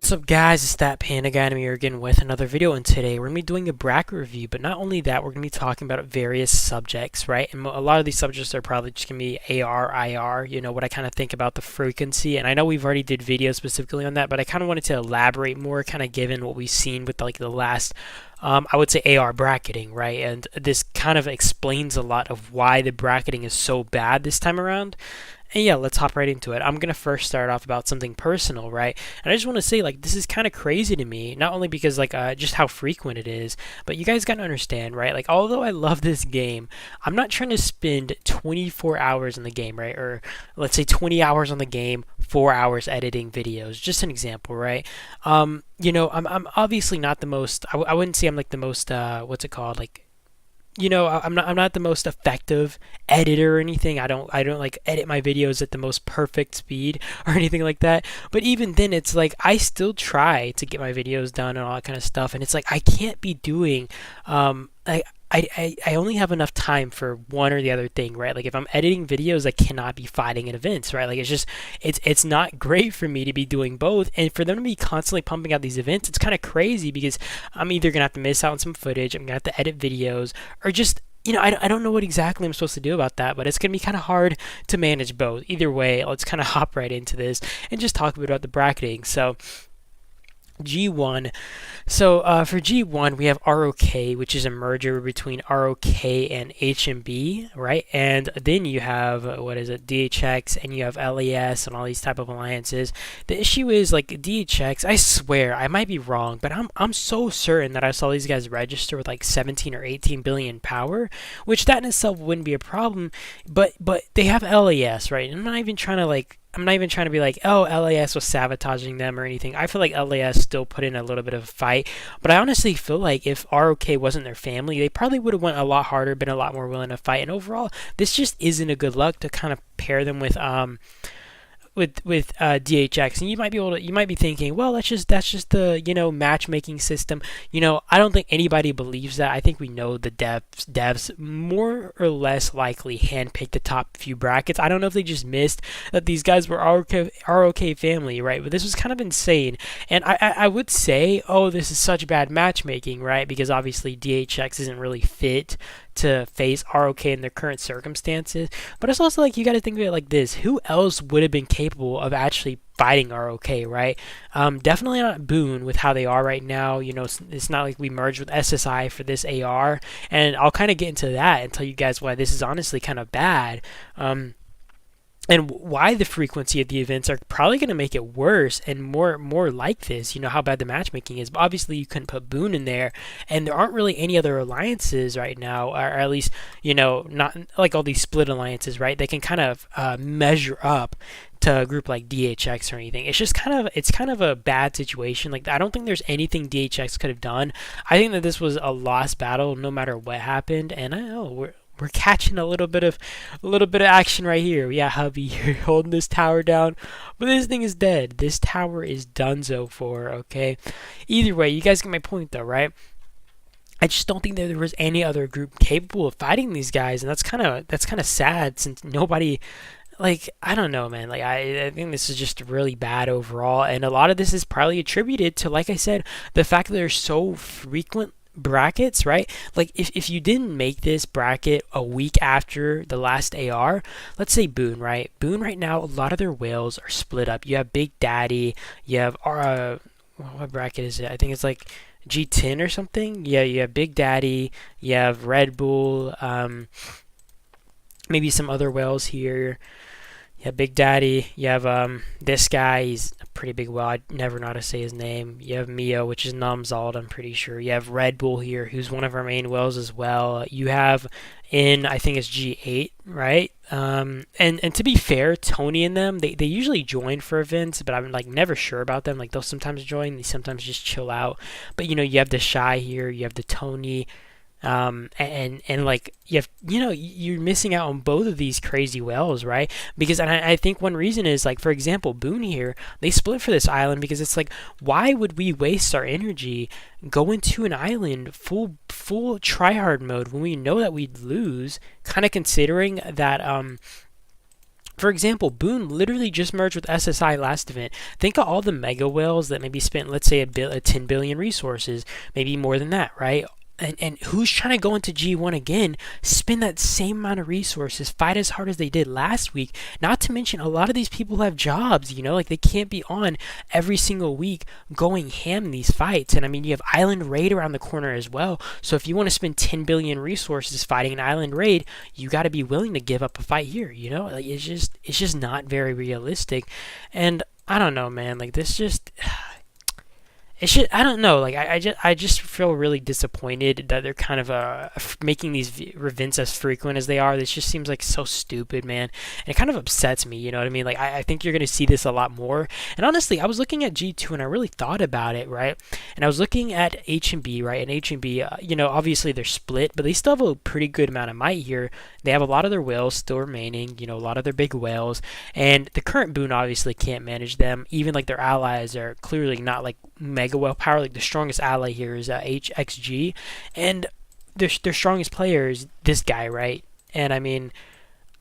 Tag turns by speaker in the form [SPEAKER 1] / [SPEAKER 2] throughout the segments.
[SPEAKER 1] What's up guys, it's that Panda Guy and I'm here again with another video, and today we're going to be doing a bracket review, but not only that, we're going to be talking about various subjects, right? And a lot of these subjects are probably just going to be AR, IR, what I kind of think about the frequency, and I know we've already did videos specifically on that, but I kind of wanted to elaborate more, kind of given what we've seen with like the last I would say AR bracketing, right? And this kind of explains a lot of why the bracketing is so bad this time around. And yeah, let's hop right into it. I'm going to first start off about something personal, right? And I just want to say, like, this is kind of crazy to me, not only because, like, just how frequent it is, but you guys got to understand, right? Like, although I love this game, I'm not trying to spend 24 hours in the game, right? Or let's say 20 hours on the game, 4 hours editing videos. Just an example, right? I'm obviously not the most, I wouldn't say I'm like the most, what's it called? Like, I'm not the most effective editor or anything. I don't like edit my videos at the most perfect speed or anything like that. But even then, it's like I still try to get my videos done and all that kind of stuff. And it's like I can't be doing I only have enough time for one or the other thing, right? Like if I'm editing videos, I cannot be fighting in events, right? Like it's not great for me to be doing both, and for them to be constantly pumping out these events, it's kind of crazy because I'm either gonna have to miss out on some footage, I'm gonna have to edit videos, or just I don't know what exactly I'm supposed to do about that, but it's going to be kind of hard to manage both. Either way, let's kind of hop right into this and just talk a bit about the bracketing. So G1. So for G1, we have ROK, which is a merger between ROK and HMB, right? And then you have, what is it, DHX, and you have LAS and all these type of alliances. The issue is, like, DHX, I swear, I might be wrong, but I'm so certain that I saw these guys register with like 17 or 18 billion power, which that in itself wouldn't be a problem, but they have LAS, right? And I'm not even trying to be like, oh, LAS was sabotaging them or anything. I feel like LAS still put in a little bit of a fight. But I honestly feel like if ROK wasn't their family, they probably would have went a lot harder, been a lot more willing to fight. And overall, this just isn't a good luck to kind of pair them with DHX, and you might be thinking, well, that's just the matchmaking system. I don't think anybody believes that. I think we know the devs more or less likely handpicked the top few brackets. I don't know if they just missed that these guys were ROK family, right? But this was kind of insane, and I would say, oh, this is such bad matchmaking, right? Because obviously DHX isn't really fit to face ROK in their current circumstances. But it's also like you got to think of it like this: who else would have been capable of actually fighting ROK, right? Definitely not Boone with how they are right now. It's not like we merged with SSI for this AR, and I'll kind of get into that and tell you guys why this is honestly kind of bad. And why the frequency of the events are probably going to make it worse and more like this. How bad the matchmaking is. But obviously, you couldn't put Boone in there, and there aren't really any other alliances right now, or at least not like all these split alliances, right? They can kind of measure up to a group like DHX or anything. It's kind of a bad situation. Like, I don't think there's anything DHX could have done. I think that this was a lost battle, no matter what happened. And I know we're catching a little bit of action right here. Yeah, hubby, you're holding this tower down, but this thing is dead. This tower is donezo for. Okay, either way, you guys get my point though, right? I just don't think that there was any other group capable of fighting these guys, and that's kind of sad, since nobody. Like, I don't know, man. Like, I think this is just really bad overall, and a lot of this is probably attributed to, like I said, the fact that they're so frequent brackets, right? Like if you didn't make this bracket a week after the last AR, let's say Boone, right? Boone right now, a lot of their whales are split up. You have Big Daddy, you have what bracket is it? I think it's like G10 or something. Yeah, you have Big Daddy, you have Red Bull, maybe some other whales here. Yeah, Big Daddy. You have this guy. He's a pretty big whale. I never know how to say his name. You have Mio, which is Namzald, I'm pretty sure. You have Red Bull here, who's one of our main whales as well. You have I think it's G8, right? And to be fair, Tony and them, they usually join for events, but I'm like never sure about them. Like, they'll sometimes join, they sometimes just chill out. But you have the Shy here, you have the Tony. And like you're missing out on both of these crazy whales, right? Because I think one reason is, like, for example, Boone here, they split for this island because it's like, why would we waste our energy going to an island full tryhard mode when we know that we'd lose, kind of considering that For example, Boone literally just merged with SSI last event. Think of all the mega whales that maybe spent, let's say, a 10 billion resources, maybe more than that, right? And who's trying to go into G1 again, spend that same amount of resources, fight as hard as they did last week? Not to mention, a lot of these people have jobs, like they can't be on every single week going ham in these fights. And I mean, you have Island Raid around the corner as well. So if you want to spend 10 billion resources fighting an Island Raid, you got to be willing to give up a fight here. Like it's just not very realistic. And I don't know, man. Like this just it should. I don't know. Like I just feel really disappointed that they're kind of making these events as frequent as they are. This just seems like so stupid, man. And it kind of upsets me. You know what I mean? Like I think you're gonna see this a lot more. And honestly, I was looking at G2 and I really thought about it, right? And I was looking at H&B, right? And H&B, obviously they're split, but they still have a pretty good amount of might here. They have a lot of their whales still remaining. A lot of their big whales, and the current Boon obviously can't manage them. Even like their allies are clearly not like mega well power. Like the strongest ally here is HXG, and their strongest player is this guy, right? And I mean,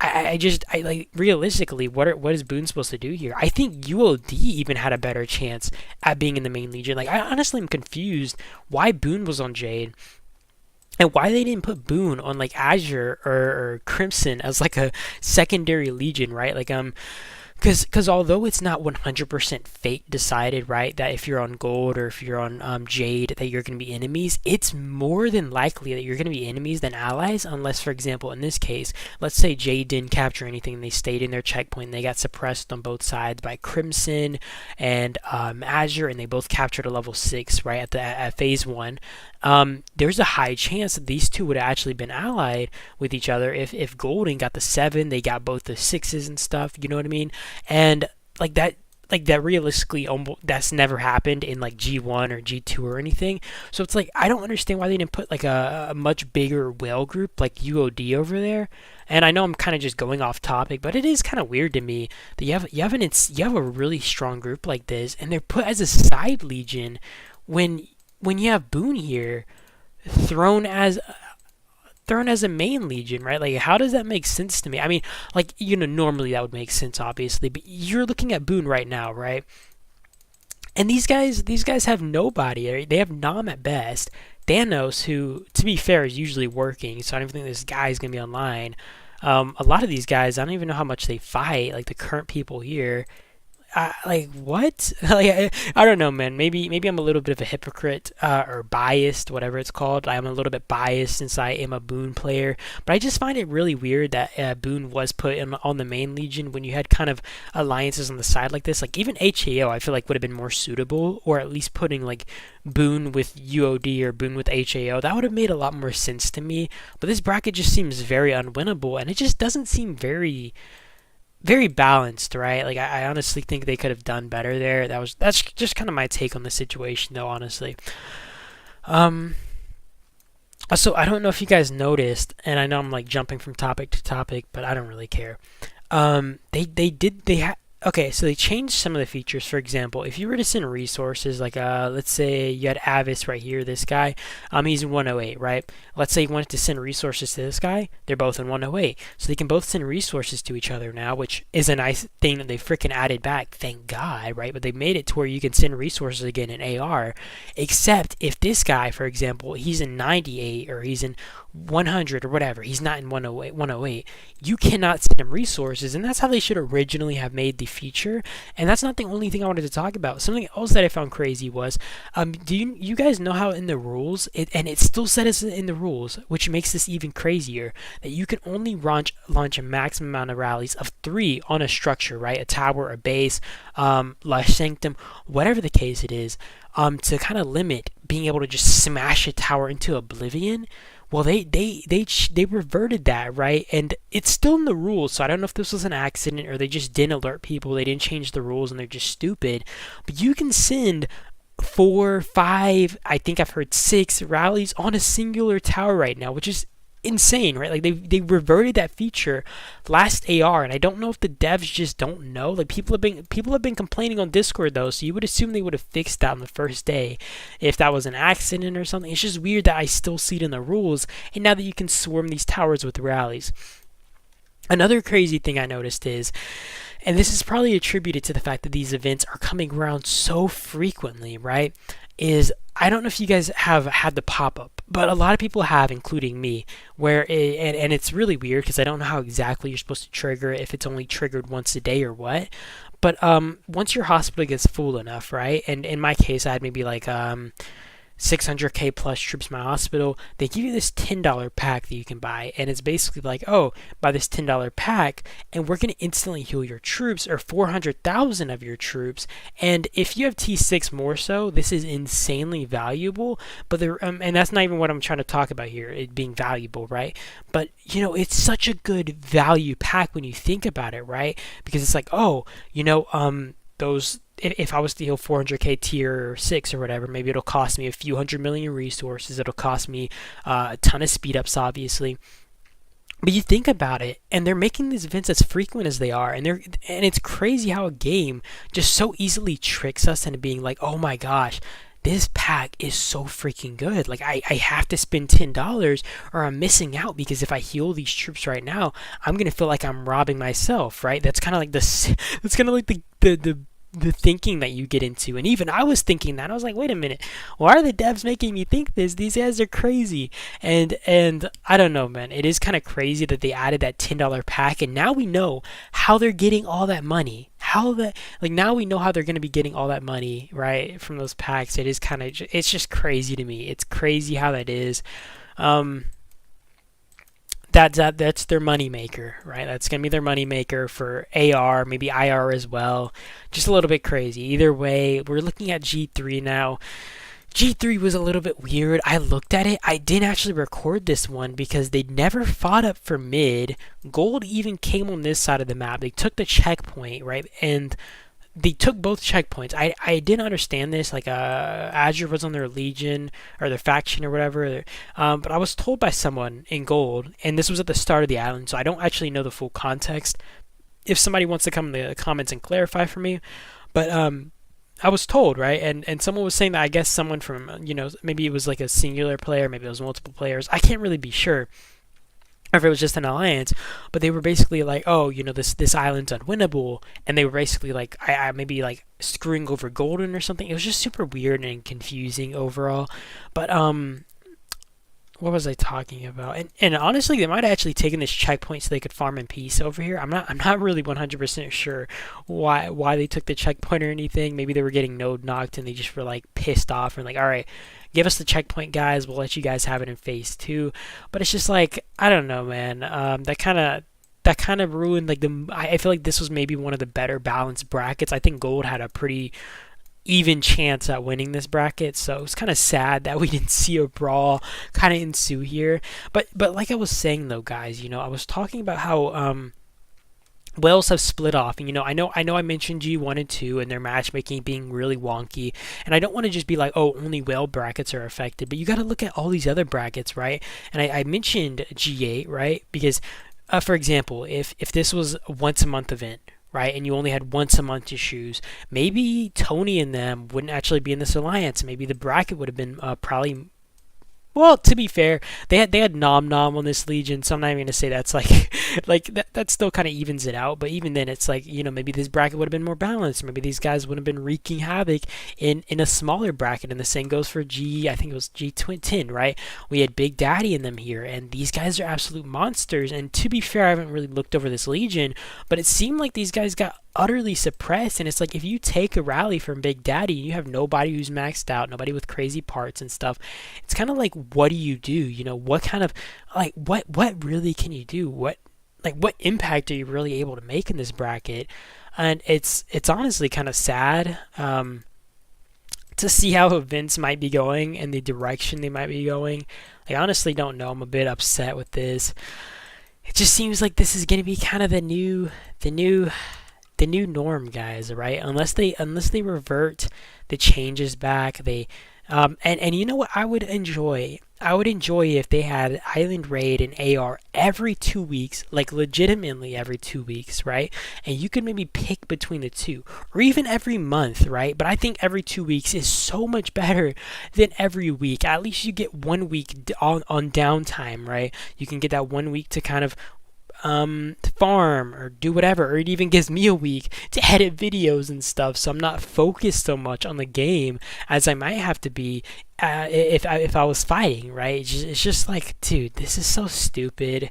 [SPEAKER 1] I like realistically, what is Boone supposed to do here? I think UOD even had a better chance at being in the main legion. Like I honestly am confused why Boone was on Jade. And why they didn't put Boone on like Azure or Crimson as like a secondary legion, right? Like because although it's not 100% fate decided, right, that if you're on gold or if you're on Jade that you're going to be enemies, it's more than likely that you're going to be enemies than allies, unless, for example, in this case, let's say Jade didn't capture anything and they stayed in their checkpoint and they got suppressed on both sides by Crimson and Azure, and they both captured a level 6, right, at phase 1. There's a high chance that these two would have actually been allied with each other if Golden got the 7, they got both the 6s and stuff, you know what I mean? And like that realistically that's never happened in like G1 or G2 or anything. So it's like I don't understand why they didn't put like a much bigger whale group like UOD over there. And I know I'm kind of just going off topic, but it is kind of weird to me that you have a really strong group like this and they're put as a side legion when you have Boone here thrown as a main legion, right? Like, how does that make sense to me? I mean, like, normally that would make sense, obviously, but you're looking at Boone right now, right? And these guys have nobody. Right? They have Nam at best. Thanos, who, to be fair, is usually working, so I don't even think this guy is going to be online. A lot of these guys, I don't even know how much they fight, like the current people here. Like what? Like I don't know, man. Maybe I'm a little bit of a hypocrite or biased, whatever it's called. I'm a little bit biased since I am a Boone player, but I just find it really weird that Boone was put on the main legion when you had kind of alliances on the side like this. Like even HAO, I feel like would have been more suitable, or at least putting like Boone with UOD or Boone with HAO. That would have made a lot more sense to me. But this bracket just seems very unwinnable, and it just doesn't seem very balanced, right? Like I honestly think they could have done better there. That's just kind of my take on the situation, though. Honestly, so I don't know if you guys noticed, and I know I'm like jumping from topic to topic, but I don't really care. Okay, so they changed some of the features. For example, if you were to send resources, like let's say you had Avis right here, this guy, he's in 108, right? Let's say you wanted to send resources to this guy, they're both in 108, so they can both send resources to each other now, which is a nice thing that they freaking added back, thank God, right? But they made it to where you can send resources again in AR, except if this guy, for example, he's in 98 or he's in 100 or whatever, he's not in 108, you cannot send him resources, and that's how they should originally have made the feature. And that's not the only thing I wanted to talk about. Something else that I found crazy was, do you guys know how in the rules, and it still says in the rules, which makes this even crazier, that you can only launch a maximum amount of rallies of 3 on a structure, right? A tower, a base, Lush Sanctum, whatever the case it is, to kind of limit being able to just smash a tower into oblivion. Well, they reverted that, right? And it's still in the rules, so I don't know if this was an accident or they just didn't alert people, they didn't change the rules and they're just stupid. But you can send 4, 5, I think I've heard 6 rallies on a singular tower right now, which is insane, right? Like they reverted that feature last AR, and I don't know if the devs just don't know. Like people have been complaining on Discord though, so you would assume they would have fixed that on the first day if that was an accident or something. It's just weird that I still see it in the rules, and now that you can swarm these towers with rallies. Another crazy thing I noticed is, and this is probably attributed to the fact that these events are coming around so frequently, right? Is I don't know if you guys have had the pop up, but a lot of people have, including me, where and it's really weird because I don't know how exactly you're supposed to trigger it, if it's only triggered once a day or what. But once your hospital gets full enough, right? And in my case, I had maybe like 600K plus troops in my hospital. They give you this $10 pack that you can buy, and it's basically like, oh, buy this $10 pack, and we're going to instantly heal your troops, or 400,000 of your troops. And if you have T6 more so, this is insanely valuable. But and that's not even what I'm trying to talk about here, it being valuable, right? But it's such a good value pack when you think about it, right? Because it's like, oh, those if I was to heal 400k tier 6 or whatever, maybe it'll cost me a few hundred million resources. It'll cost me a ton of speed ups, obviously. But you think about it, and they're making these events as frequent as they are, and it's crazy how a game just so easily tricks us into being like, oh my gosh, this pack is so freaking good. Like I have to spend $10 or I'm missing out, because if I heal these troops right now, I'm gonna feel like I'm robbing myself, right? That's kind of like that's kind of like the thinking that you get into. And even I was thinking that. I was like, wait a minute, why are the devs making me think this? These guys are crazy. And I don't know, man. It is kind of crazy that they added that $10 pack, and now we know how they're getting all that money. Now we know how they're going to be getting all that money, right, from those packs. It's just crazy to me. It's crazy how that is. Um, that's their money maker, right? That's gonna be their money maker for AR, maybe IR as well. Just a little bit crazy. Either way, we're looking at G3 now. G3 was a little bit weird. I looked at it. I didn't actually record this one because they never fought up for mid. Gold even came on this side of the map. They took the checkpoint, right? And they took both checkpoints. I didn't understand this. Like Azure was on their legion or their faction or whatever. But I was told by someone in gold, and this was at the start of the island, so I don't actually know the full context. If somebody wants to come in the comments and clarify for me, but I was told, right, and someone was saying that I guess someone from maybe it was like a singular player, maybe it was multiple players. I can't really be sure, or if it was just an alliance, but they were basically like, oh, this island's unwinnable, and they were basically like, I maybe like screwing over Golden or something. It was just super weird and confusing overall. But what was I talking about? And honestly, they might have actually taken this checkpoint so they could farm in peace over here. I'm not really 100% sure why they took the checkpoint or anything. Maybe they were getting node knocked and they just were like pissed off and like, all right, give us the checkpoint, guys. We'll let you guys have it in phase 2. But it's just like, I don't know, man. That kind of ruined like I feel like this was maybe one of the better balanced brackets. I think gold had a pretty even chance at winning this bracket, so it's kind of sad that we didn't see a brawl kind of ensue here. But like I was saying though, guys, I was talking about how whales have split off, and I mentioned G1 and 2 and their matchmaking being really wonky, and I don't want to just be like, oh, only whale brackets are affected, but you got to look at all these other brackets, right? And I mentioned G8, right? Because for example, if this was a once a month event, right, and you only had once a month to choose, maybe Tony and them wouldn't actually be in this alliance. Maybe the bracket would have been probably, well, to be fair, they had Nom Nom on this Legion, so I'm not even gonna say that's like that still kind of evens it out. But even then, it's like maybe this bracket would have been more balanced. Maybe these guys would have been wreaking havoc in a smaller bracket. And the same goes for I think it was G10, right? We had Big Daddy in them here, and these guys are absolute monsters. And to be fair, I haven't really looked over this Legion, but it seemed like these guys got utterly suppressed. And it's like, if you take a rally from Big Daddy, you have nobody who's maxed out, nobody with crazy parts and stuff. It's kind of like, what do you do? What kind of what really can you do? What impact are you really able to make in this bracket? And it's honestly kind of sad to see how events might be going and the direction they might be going. I honestly don't know. I'm a bit upset with this. It just seems like this is going to be kind of the new norm, guys, right? Unless they revert the changes back, and you know what I would enjoy? I would enjoy if they had Island Raid and AR every 2 weeks, like legitimately every 2 weeks, right? And you could maybe pick between the two, or even every month, right? But I think every 2 weeks is so much better than every week. At least you get 1 week on downtime, right? You can get that 1 week to kind of farm or do whatever, or it even gives me a week to edit videos and stuff, so I'm not focused so much on the game as I might have to be if I was fighting, right? It's just like, dude, this is so stupid.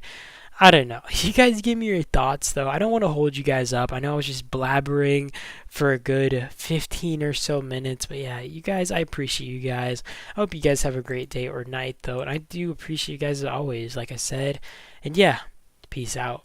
[SPEAKER 1] I don't know. You guys give me your thoughts though. I don't want to hold you guys up. I know I was just blabbering for a good 15 or so minutes, but yeah, you guys, I appreciate you guys. I hope you guys have a great day or night though, and I do appreciate you guys as always, like I said. And yeah, peace out.